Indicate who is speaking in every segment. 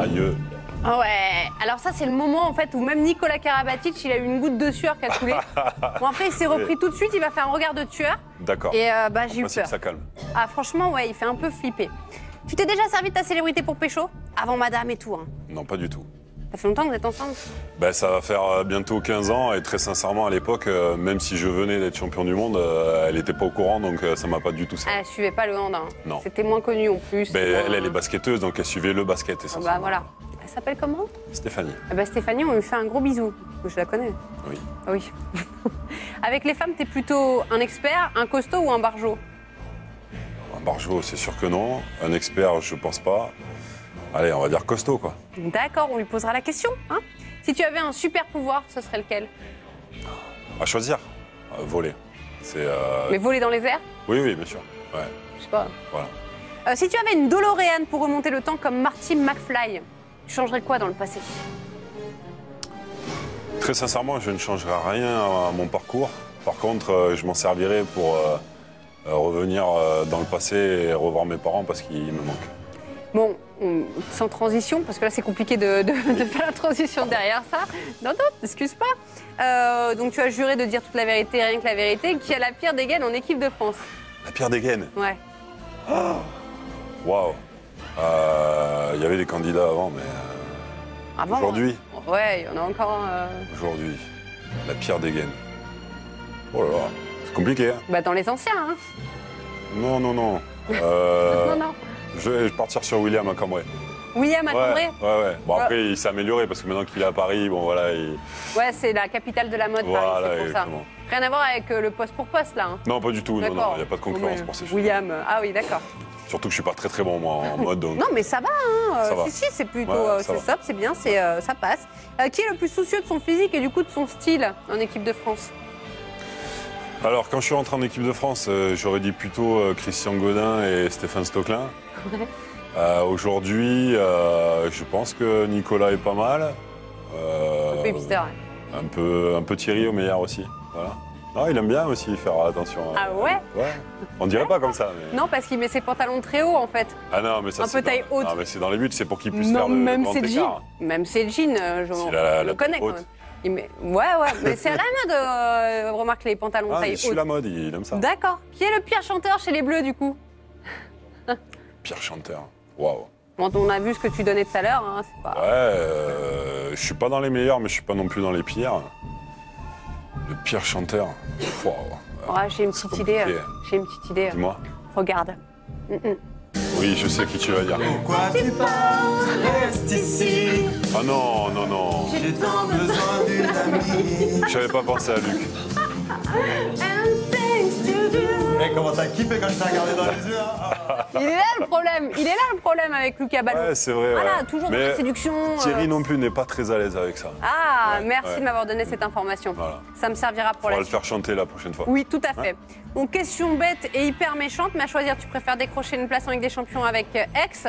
Speaker 1: Aïe.
Speaker 2: Ouais, alors ça c'est le moment en fait où même Nicolas Karabatic, il a eu une goutte de sueur qui a coulé. Bon après il s'est repris tout de suite, il va faire un regard de tueur.
Speaker 1: D'accord.
Speaker 2: Et j'ai eu peur.
Speaker 1: Ça calme.
Speaker 2: Ah franchement ouais, il fait un peu flipper. Tu t'es déjà servi de ta célébrité pour pécho? Avant madame et tout hein.
Speaker 1: Non, pas du tout.
Speaker 2: Ça fait longtemps que vous êtes ensemble?
Speaker 1: Ben, ça va faire bientôt 15 ans et très sincèrement à l'époque, même si je venais d'être champion du monde, elle n'était pas au courant donc ça m'a pas du tout servi.
Speaker 2: Elle suivait pas le hand hein.
Speaker 1: Non.
Speaker 2: C'était moins connu en plus.
Speaker 1: Ben, elle est basketteuse donc elle suivait le basket essentiellement.
Speaker 2: Bah voilà. Elle s'appelle comment?
Speaker 1: Stéphanie.
Speaker 2: Ah bah, Stéphanie, on lui fait un gros bisou. Je la connais.
Speaker 1: Oui.
Speaker 2: Oui. Avec les femmes, t'es plutôt un expert, un costaud ou un barjot?
Speaker 1: Un barjot, c'est sûr que non. Un expert, je pense pas. Allez, on va dire costaud quoi.
Speaker 2: D'accord, on lui posera la question. Hein, si tu avais un super pouvoir, ce serait lequel?
Speaker 1: À choisir. Voler.
Speaker 2: Mais voler dans les airs?
Speaker 1: Oui, oui, bien sûr. Ouais.
Speaker 2: Je sais pas.
Speaker 1: Voilà.
Speaker 2: Si tu avais une DeLorean pour remonter le temps comme Marty McFly, tu changerais quoi dans le passé?
Speaker 1: Très sincèrement, je ne changerai rien à mon parcours. Par contre, je m'en servirai pour revenir dans le passé et revoir mes parents parce qu'ils me manquent.
Speaker 2: Bon, sans transition, parce que là c'est compliqué de faire la transition derrière ça. Non, excuse pas. Donc tu as juré de dire toute la vérité, rien que la vérité. Qui a la pire dégaine en équipe de France?
Speaker 1: La pire dégaine?
Speaker 2: Ouais.
Speaker 1: Waouh. Il y avait des candidats avant, mais
Speaker 2: Avant,
Speaker 1: aujourd'hui?
Speaker 2: Ouais, il y en a encore.
Speaker 1: Aujourd'hui, la pire dégaine. Oh là là, c'est compliqué. Hein?
Speaker 2: Bah dans les anciens, hein.
Speaker 1: Non, non, non.
Speaker 2: Non, non.
Speaker 1: Je vais partir sur William à Cambrai.
Speaker 2: William à Cambrai?
Speaker 1: Ouais. Bon, après, il s'est amélioré parce que maintenant qu'il est à Paris, bon voilà.
Speaker 2: Ouais, c'est la capitale de la mode,
Speaker 1: voilà,
Speaker 2: Paris, c'est pour
Speaker 1: exactement.
Speaker 2: ça. Rien à voir avec le poste pour poste, là. Hein.
Speaker 1: Non, pas du tout. Non, il n'y a pas de concurrence pour ces choses.
Speaker 2: William, ah oui, d'accord.
Speaker 1: Surtout que je suis pas très très bon moi, en mode. Donc...
Speaker 2: Non, mais ça va, hein.
Speaker 1: Ça va.
Speaker 2: Si, c'est plutôt.
Speaker 1: Ouais,
Speaker 2: c'est sobre, c'est bien, ça passe. Qui est le plus soucieux de son physique et du coup de son style en équipe de France?
Speaker 1: Alors, quand je suis rentré en équipe de France, j'aurais dit plutôt Christian Godin et Stéphane Stocklin. Aujourd'hui, je pense que Nicolas est pas mal.
Speaker 2: Un peu hipster, ouais.
Speaker 1: Un peu Thierry au meilleur aussi. Voilà. Non, il aime bien aussi faire attention.
Speaker 2: Ah ouais?
Speaker 1: Ouais. On dirait pas comme ça. Mais...
Speaker 2: Non, parce qu'il met ses pantalons très hauts en fait.
Speaker 1: Ah non, mais ça
Speaker 2: un peu taille haute.
Speaker 1: Non, mais c'est dans les buts, c'est pour qu'il puisse faire le grand écart.
Speaker 2: Même ses jeans, je le connais quand même. Ouais, mais c'est à la mode, remarque les pantalons taille haute.
Speaker 1: C'est la mode, il aime ça.
Speaker 2: D'accord. Qui est le pire chanteur chez les Bleus du coup?
Speaker 1: Pire chanteur. Waouh.
Speaker 2: Bon, on a vu ce que tu donnais tout à l'heure, hein, c'est pas...
Speaker 1: Ouais, je suis pas dans les meilleurs, mais je suis pas non plus dans les pires. Le pire chanteur. Waouh.
Speaker 2: Ouais, j'ai une petite idée.
Speaker 1: Dis-moi.
Speaker 2: Regarde.
Speaker 1: Oui, je sais qui tu vas dire.
Speaker 3: Pourquoi tu pars? Reste ici.
Speaker 1: Ah non, non, non.
Speaker 3: J'ai tant besoin d'une amie.
Speaker 1: J'avais pas pensé à Luc.
Speaker 3: Hey, comment t'as kiffé quand je t'ai regardé dans les yeux hein?
Speaker 2: Il est là le problème avec Lucas Ballot.
Speaker 1: Ouais, c'est vrai.
Speaker 2: Voilà,
Speaker 1: ouais.
Speaker 2: toujours dans la séduction.
Speaker 1: Thierry non plus n'est pas très à l'aise avec ça.
Speaker 2: Ah,
Speaker 1: Ouais,
Speaker 2: merci
Speaker 1: ouais.
Speaker 2: de m'avoir donné cette information.
Speaker 1: Voilà.
Speaker 2: Ça me servira pour
Speaker 1: On va
Speaker 2: la
Speaker 1: le
Speaker 2: suite.
Speaker 1: faire chanter la prochaine fois.
Speaker 2: Oui, tout à fait. Donc, question bête et hyper méchante, mais à choisir, tu préfères décrocher une place en Ligue des Champions avec Aix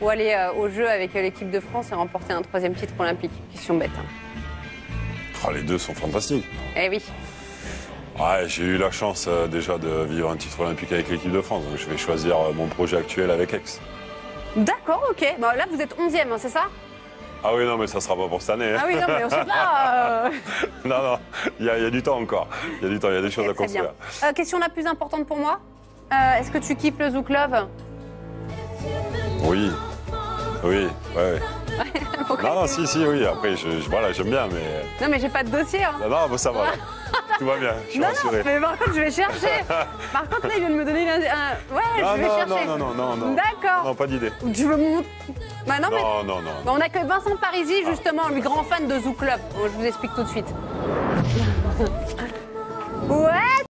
Speaker 2: ou aller au jeu avec l'équipe de France et remporter un 3e titre olympique? Question bête. Hein.
Speaker 1: Oh, les deux sont fantastiques.
Speaker 2: Eh oui.
Speaker 1: Ouais, j'ai eu la chance déjà de vivre un titre olympique avec l'équipe de France, donc je vais choisir mon projet actuel avec Aix.
Speaker 2: D'accord, ok. Bon, là, vous êtes 11e, hein, c'est ça?
Speaker 1: Ah oui, non, mais ça sera pas pour cette année. Hein.
Speaker 2: Ah oui, non, mais on sait pas.
Speaker 1: Non, non, il y a du temps encore. Il y a du temps, il y a des choses à
Speaker 2: Très bien.
Speaker 1: construire.
Speaker 2: Question la plus importante pour moi. Est-ce que tu kiffes le Zouk Love?
Speaker 1: Oui, oui, ouais. Non, non, si, oui. Après, voilà, j'aime bien, mais.
Speaker 2: Non, mais j'ai pas de dossier. Hein.
Speaker 1: Non, non, bon, ça va. Là. Tout va bien, je suis rassuré.
Speaker 2: Non, mais par contre, je vais chercher. Par contre, là, il vient de me donner un... Ouais, je vais chercher.
Speaker 1: Non.
Speaker 2: D'accord.
Speaker 1: Non, pas d'idée.
Speaker 2: Tu veux mon... Bah non, mais...
Speaker 1: Non.
Speaker 2: Bah, on a que Vincent Parisi, justement, lui grand fan de Zouk Club. Bon, je vous explique tout de suite. Ouais.